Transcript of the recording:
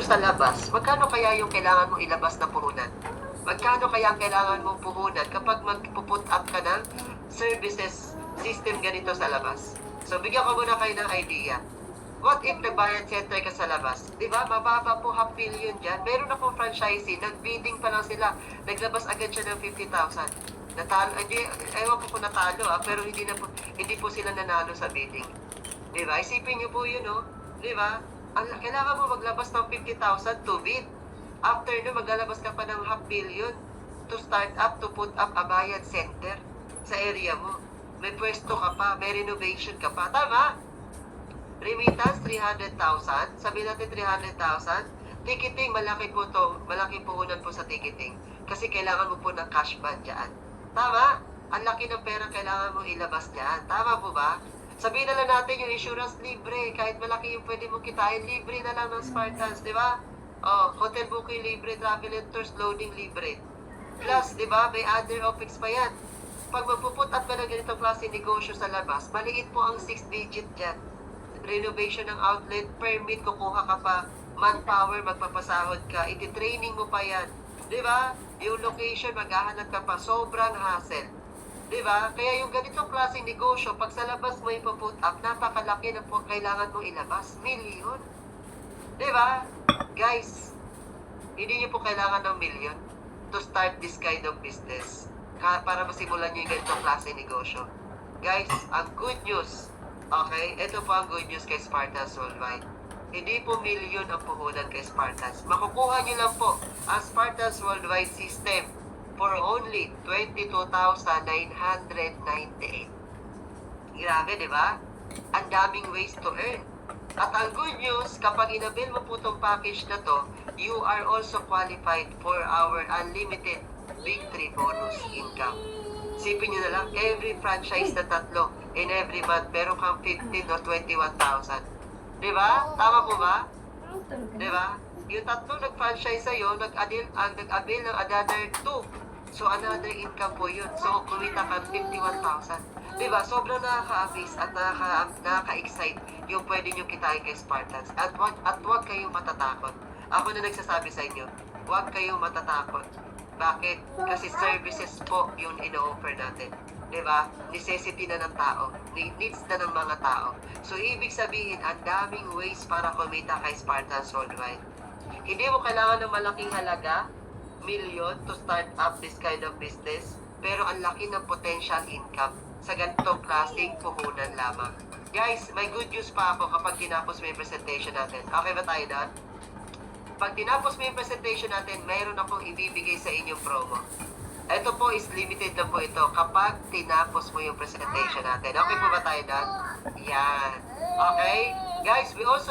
sa labas, magkano kaya yung kailangan mong ilabas na puhunan? Magkano kaya ang kailangan mong puhunan kapag magpuput up ka ng services system ganito sa labas? So, bigyan ko muna kayo ng idea. What if nagbayad center ka sa labas? Di ba? Mababa po $500,000 dyan. Meron akong franchisee, nag-bidding pa lang sila. Naglabas agad siya ng 50,000. Natalo, hindi, ewan ko kung natalo pero hindi po sila nanalo sa bidding. Di ba? Isipin niyo po yun, no? Di ba? Kailangan mo maglabas ng 50,000 to bid. After no, maglalabas ka pa ng $500,000 to start up, to put up a bayad center sa area mo. May pwesto ka pa, may renovation ka pa. Tama? Remittance, 300,000. Sabihin natin 300,000. Ticketing, malaki po to. Malaking puhunan po sa ticketing. Kasi kailangan mo po ng cash ban dyan. Tama? Ang laki ng pera kailangan mo ilabas dyan. Tama po ba? Sabihin na lang natin yung insurance libre. Kahit malaki yung pwede mong kitain, libre na lang ng Spartans, di ba? Oh, hotel booking libre, travel and tours, loading libre. Plus, di ba, may other OPEX pa yan. Pag magpuput up ka ng ganitong klase negosyo sa labas, maliit po ang 6-digit dyan. Renovation ng outlet, permit, kukuha ka pa, manpower, magpapasahod ka, iti-training mo pa yan. Di ba? Yung location, maghahanap ka pa, sobrang hassle. Di ba? Kaya yung ganitong klaseng negosyo, pag sa labas mo ipuput up, napakalaki na po kailangan mong ilabas. Milyon. Di ba? Guys, hindi nyo po kailangan ng milyon to start this kind of business para masimulan nyo yung ganitong klaseng negosyo. Guys, ang good news, okay, ito po ang good news kay Spartans Worldwide. Hindi po milyon ang puhunan kay Spartans. Makukuha nyo lang po ang Spartans Worldwide system for only 22,998. Grabe, di ba? Ang daming ways to earn. At ang good news, kapag inabil mo po itong package na to, you are also qualified for our unlimited Big 3 bonus income. Sipin nyo na lang, every franchise na tatlo, in every month, meron kang 15 or 21,000. Diba? Tama po ba? Diba? Yung tatlo nag-franchise sa'yo, nag-avail ng another 2. So, another income po yun. So, kumita ka 51,000. Diba? Sobrang nakaka-amaze at nakaka-excite yung pwede nyo kitain kay Spartans. At huwag kayong matatakot. Ako na nagsasabi sa inyo, huwag kayong matatakot. Bakit? Kasi services po yung ino-offer natin. Diba? Necessity na ng tao. Needs na ng mga tao. So, ibig sabihin, ang daming ways para kumita kay Spartans Worldwide. Hindi mo kailangan ng malaking halaga, million, to start up this kind of business. Pero ang laki ng potential income sa ganitong klaseng puhunan lamang. Guys, may good news pa ako kapag tinapos mo yung presentation natin. Okay ba tayo doon? Pag tinapos mo yung presentation natin, mayroon akong ibibigay sa inyong promo. Ito po is limited na po ito kapag tinapos mo yung presentation natin. Okay po ba tayo doon? Yan. Okay? Guys, we also